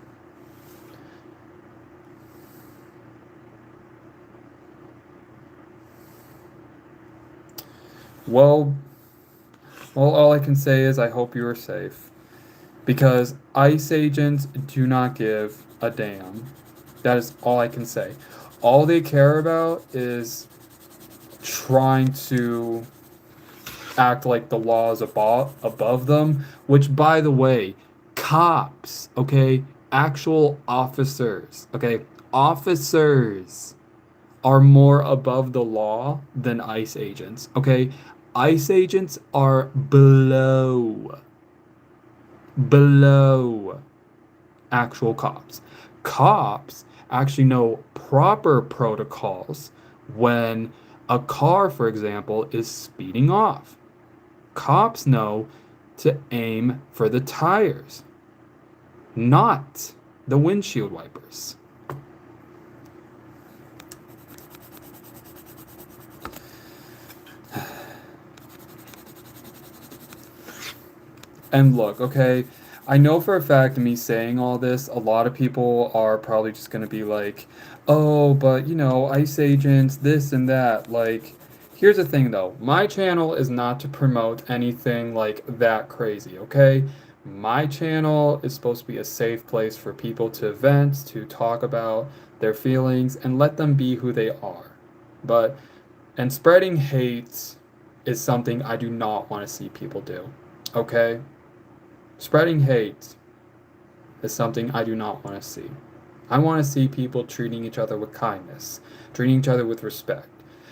Well, all I can say is I hope you are safe, because ICE agents do not give a damn. That is all I can say. All they care about is trying to act like the law is above them, which, by the way, cops, okay, actual officers, okay, officers are more above the law than ICE agents, okay? ICE agents are below actual cops. Cops actually know proper protocols when a car, for example, is speeding off. Cops know to aim for the tires, not the windshield wipers. And look, okay, I know for a fact me saying all this, a lot of people are probably just gonna be like, oh, but ICE agents, this and that. Like, here's the thing though, my channel is not to promote anything like that crazy, okay? My channel is supposed to be a safe place for people to vent, to talk about their feelings, and let them be who they are. And spreading hate is something I do not want to see people do, okay? Spreading hate is something I do not want to see. I want to see people treating each other with kindness, treating each other with respect,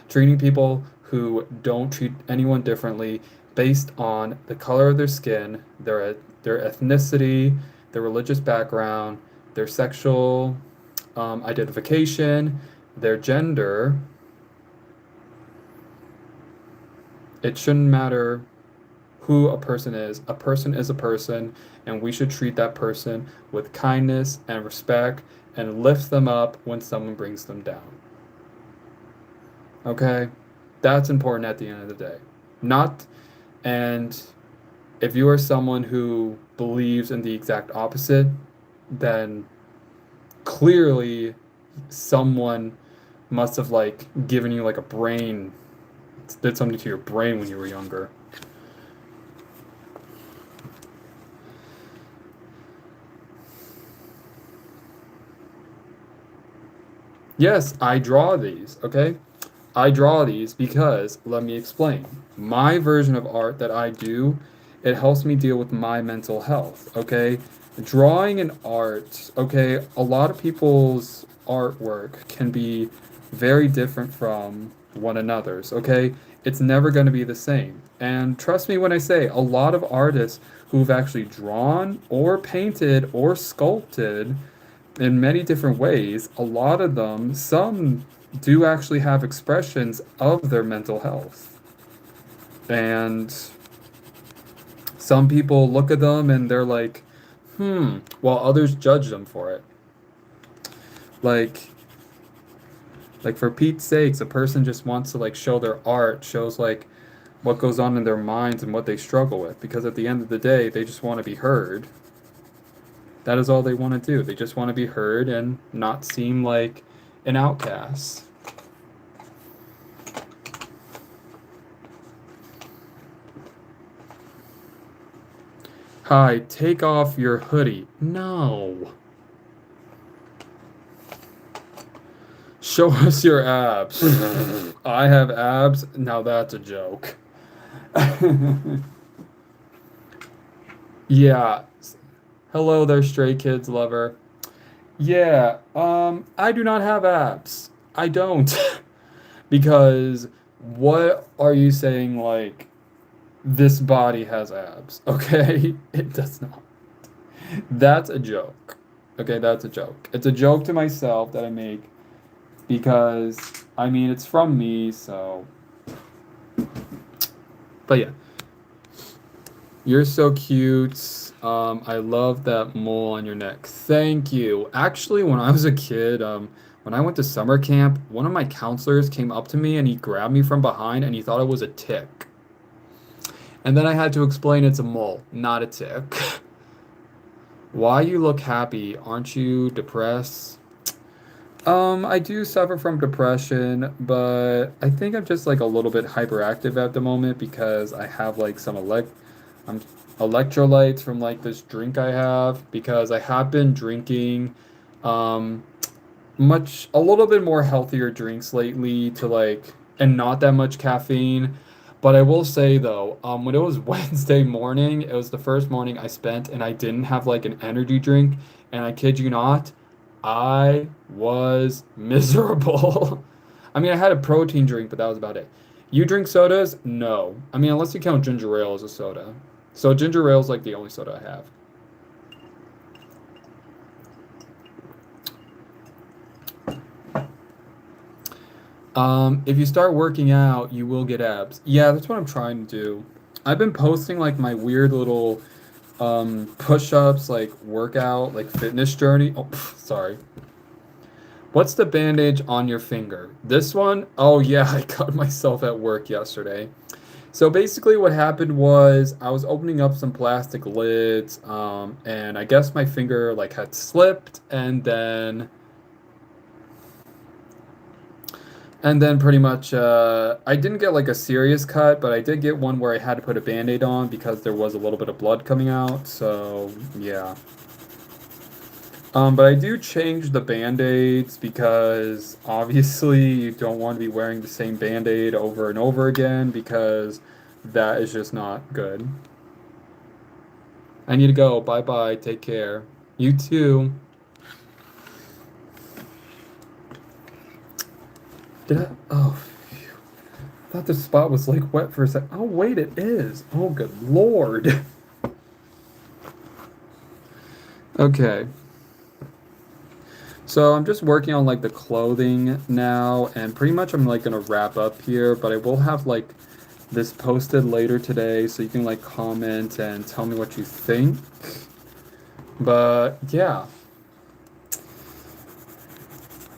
treating people who don't treat anyone differently based on the color of their skin, their ethnicity, their religious background, their sexual identification, their gender. It shouldn't matter who a person is. A person is a person, and we should treat that person with kindness and respect and lift them up when someone brings them down. Okay? That's important at the end of the day. And if you are someone who believes in the exact opposite, then clearly someone must have given you a brain, did something to your brain when you were younger. Yes, I draw these, okay? I draw these because, let me explain. My version of art that I do, it helps me deal with my mental health, okay? Drawing and art, okay, a lot of people's artwork can be very different from one another's, okay? It's never going to be the same. And trust me when I say, a lot of artists who've actually drawn or painted or sculpted in many different ways, a lot of them, some do actually have expressions of their mental health. And some people look at them and they're like, while others judge them for it. Like for Pete's sakes, a person just wants to show their art, shows what goes on in their minds and what they struggle with, because at the end of the day, they just want to be heard. That is all they want to do. They just want to be heard and not seem like an outcast. Hi, take off your hoodie. No. Show us your abs. I have abs? Now that's a joke. Yeah. Hello there, Stray Kids lover. Yeah, I do not have abs. I don't. Because what are you saying, this body has abs? Okay? It does not. That's a joke. Okay, that's a joke. It's a joke to myself that I make because, it's from me, so. But yeah. You're so cute. I love that mole on your neck. Thank you. Actually, when I was a kid, when I went to summer camp, one of my counselors came up to me and he grabbed me from behind and he thought it was a tick. And then I had to explain it's a mole, not a tick. Why you look happy? Aren't you depressed? I do suffer from depression, but I think I'm just a little bit hyperactive at the moment because I have some electrolytes from this drink I have, because I have been drinking a little bit more healthier drinks lately to and not that much caffeine. But I will say though, when it was Wednesday morning, it was the first morning I spent and I didn't have like an energy drink, and I kid you not, I was miserable. I mean, I had a protein drink, but that was about it. You drink sodas? No. I mean, unless you count ginger ale as a soda. So ginger ale is like the only soda I have. If you start working out, you will get abs. Yeah, that's what I'm trying to do. I've been posting like my weird little push-ups, like workout, like fitness journey. Oh, sorry. What's the bandage on your finger? This one? Oh yeah, I cut myself at work yesterday. So basically what happened was I was opening up some plastic lids, and I guess my finger like had slipped, and then pretty much, I didn't get like a serious cut, but I did get one where I had to put a band-aid on because there was a little bit of blood coming out. So, yeah. But I do change the band-aids because obviously you don't want to be wearing the same band-aid over and over again because that is just not good. I need to go. Bye bye. Take care. You too. Did I? Oh, phew. I thought the spot was like wet for a sec. Oh, wait, it is. Oh, good lord. Okay. So I'm just working on like the clothing now, and pretty much I'm like gonna wrap up here, but I will have like this posted later today so you can like comment and tell me what you think. But yeah.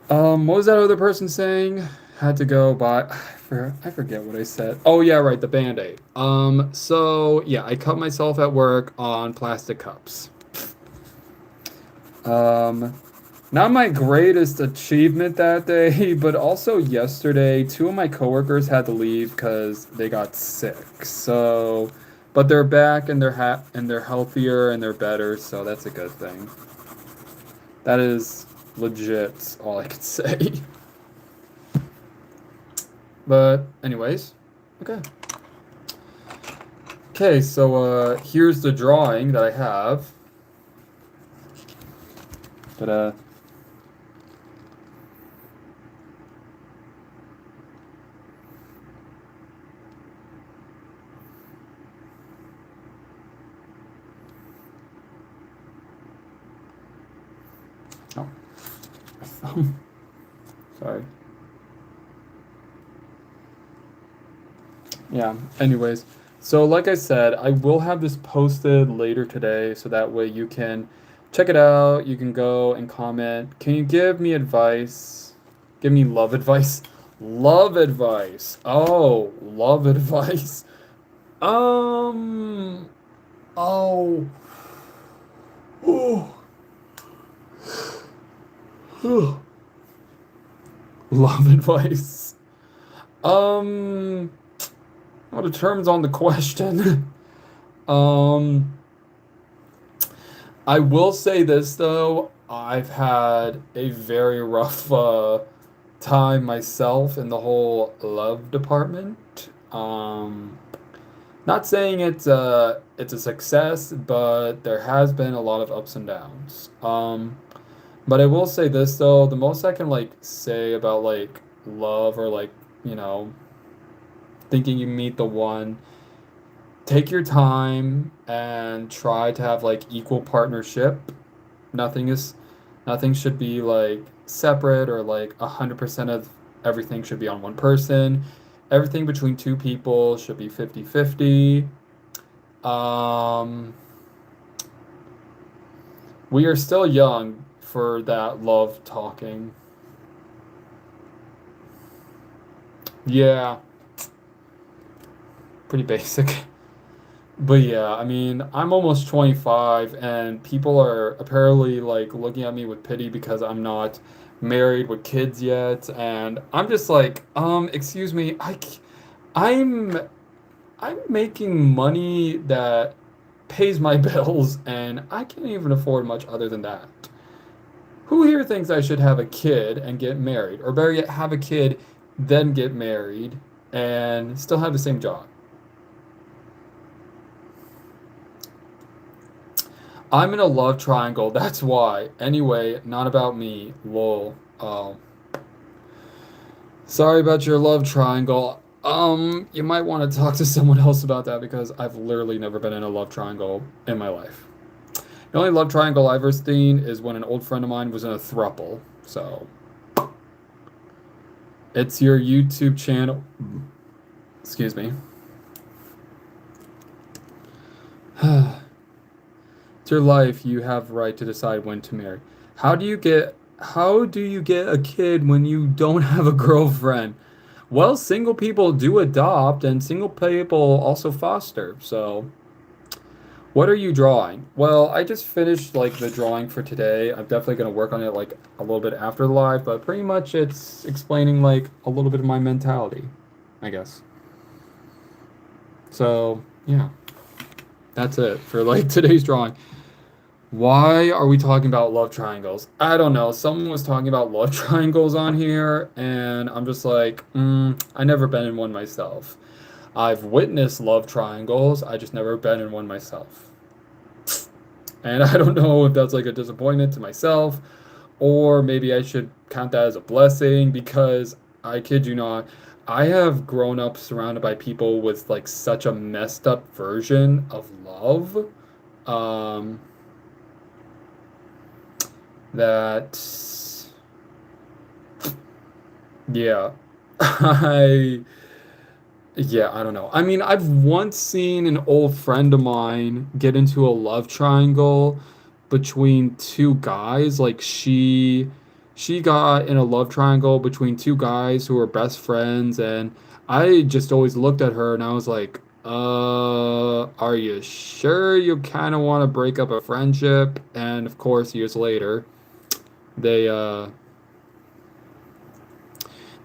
What was that other person saying? Had to go by. I forget what I said. Oh yeah, right, the band-aid. So yeah, I cut myself at work on plastic cups. Um, Not my greatest achievement that day, but also yesterday, two of my coworkers had to leave because they got sick. So, but they're back and they're healthier and they're better, so that's a good thing. That is legit all I could say. But anyways, okay. Okay, so here's the drawing that I have. But oh, my thumb. Sorry. Yeah, anyways. So like I said, I will have this posted later today so that way you can check it out. You can go and comment. Can you give me advice? Give me love advice. Love advice. Oh, love advice. Um, oh. Oh. Love advice. Um, what are the terms on the question? Um, I will say this though, I've had a very rough time myself in the whole love department. Not saying it's a success, but there has been a lot of ups and downs. But I will say this though, the most I can like say about like love or like, you know, thinking you meet the one, take your time and try to have like equal partnership. Nothing is nothing should be like separate or like 100% of everything should be on one person. Everything between two people should be 50-50. Um, we are still young for that love talking. Yeah, pretty basic. But yeah, I mean, I'm almost 25 and people are apparently like looking at me with pity because I'm not married with kids yet, and I'm just like, excuse me, I'm I'm making money that pays my bills and I can't even afford much other than that. Who here thinks I should have a kid and get married, or better yet, have a kid then get married, and still have the same job. I'm in a love triangle, that's why. Anyway, not about me. Lol. Oh. Sorry about your love triangle. You might want to talk to someone else about that because I've literally never been in a love triangle in my life. The only love triangle I've ever seen is when an old friend of mine was in a throuple. So, it's your YouTube channel. Excuse me. It's your life. You have the right to decide when to marry. How do you get a kid when you don't have a girlfriend? Well, single people do adopt and single people also foster. So, what are you drawing? Well, I just finished like the drawing for today. I'm definitely going to work on it like a little bit after the live, but pretty much it's explaining like a little bit of my mentality, I guess. So, yeah. That's it for like today's drawing. Why are we talking about love triangles? I don't know. Someone was talking about love triangles on here, and I'm just like, I never been in one myself. I've witnessed love triangles, I just never been in one myself. And I don't know if that's like a disappointment to myself, or maybe I should count that as a blessing because I kid you not, I have grown up surrounded by people with like such a messed up version of love. Um, that yeah I yeah, I don't know. I mean, I've once seen an old friend of mine get into a love triangle between two guys. Like she got in a love triangle between two guys who were best friends, and I just always looked at her and I was like, are you sure you kind of want to break up a friendship? And of course, years later, they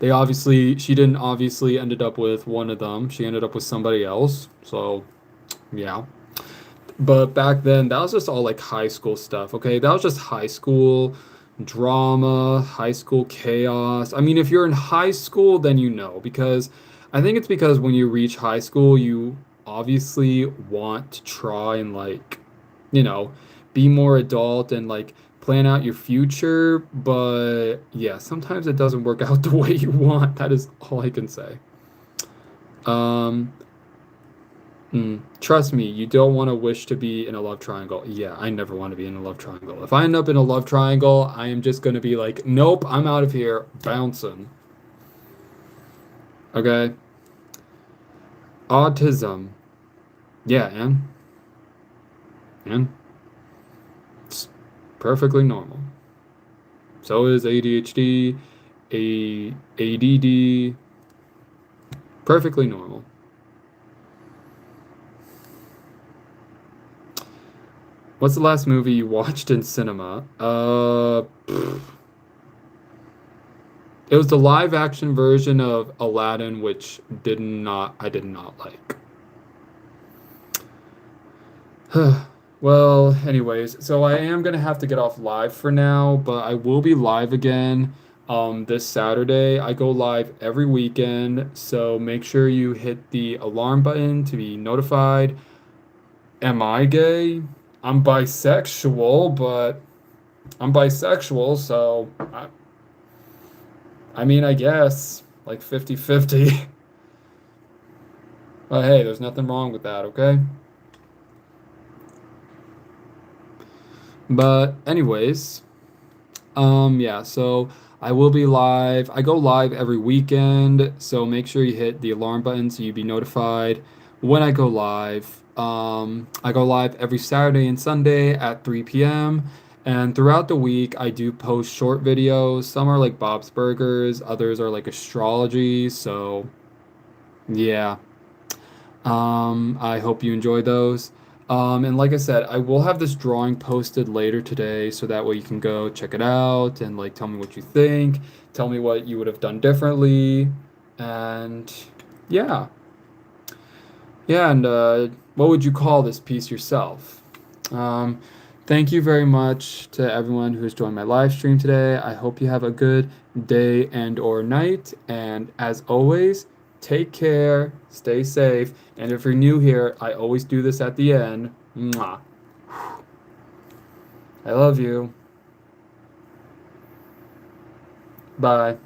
she didn't obviously ended up with one of them. She ended up with somebody else. So, yeah. But back then, that was just all like high school stuff, okay? That was just high school drama, high school chaos. I mean, if you're in high school, then you know, because I think it's because when you reach high school, you obviously want to try and like, you know, be more adult and like plan out your future. But yeah, sometimes it doesn't work out the way you want. That is all I can say. Um, Trust me, you don't want to wish to be in a love triangle. Yeah, I never want to be in a love triangle. If I end up in a love triangle, I am just going to be like, nope, I'm out of here, bouncing. Okay? Autism. Yeah, and it's perfectly normal. So is ADHD, ADD, perfectly normal. What's the last movie you watched in cinema? It was the live action version of Aladdin, which I did not like. Well, anyways, so I am gonna have to get off live for now, but I will be live again this Saturday. I go live every weekend, so make sure you hit the alarm button to be notified. Am I gay? I'm bisexual, but I'm bisexual, so I mean, I guess like 50-50. But hey, there's nothing wrong with that, okay? But anyways, yeah, so I will be live. I go live every weekend, so make sure you hit the alarm button so you be notified when I go live. I go live every Saturday and Sunday at 3 p.m. And throughout the week, I do post short videos. Some are like Bob's Burgers, others are like astrology. So, yeah. I hope you enjoy those. And like I said, I will have this drawing posted later today, so that way you can go check it out and like tell me what you think, tell me what you would have done differently, and yeah, yeah. And what would you call this piece yourself? Um, Thank you very much to everyone who's joined my live stream today. I hope you have a good day and or night. And as always, take care, stay safe. And if you're new here, I always do this at the end. Mwah. I love you. Bye.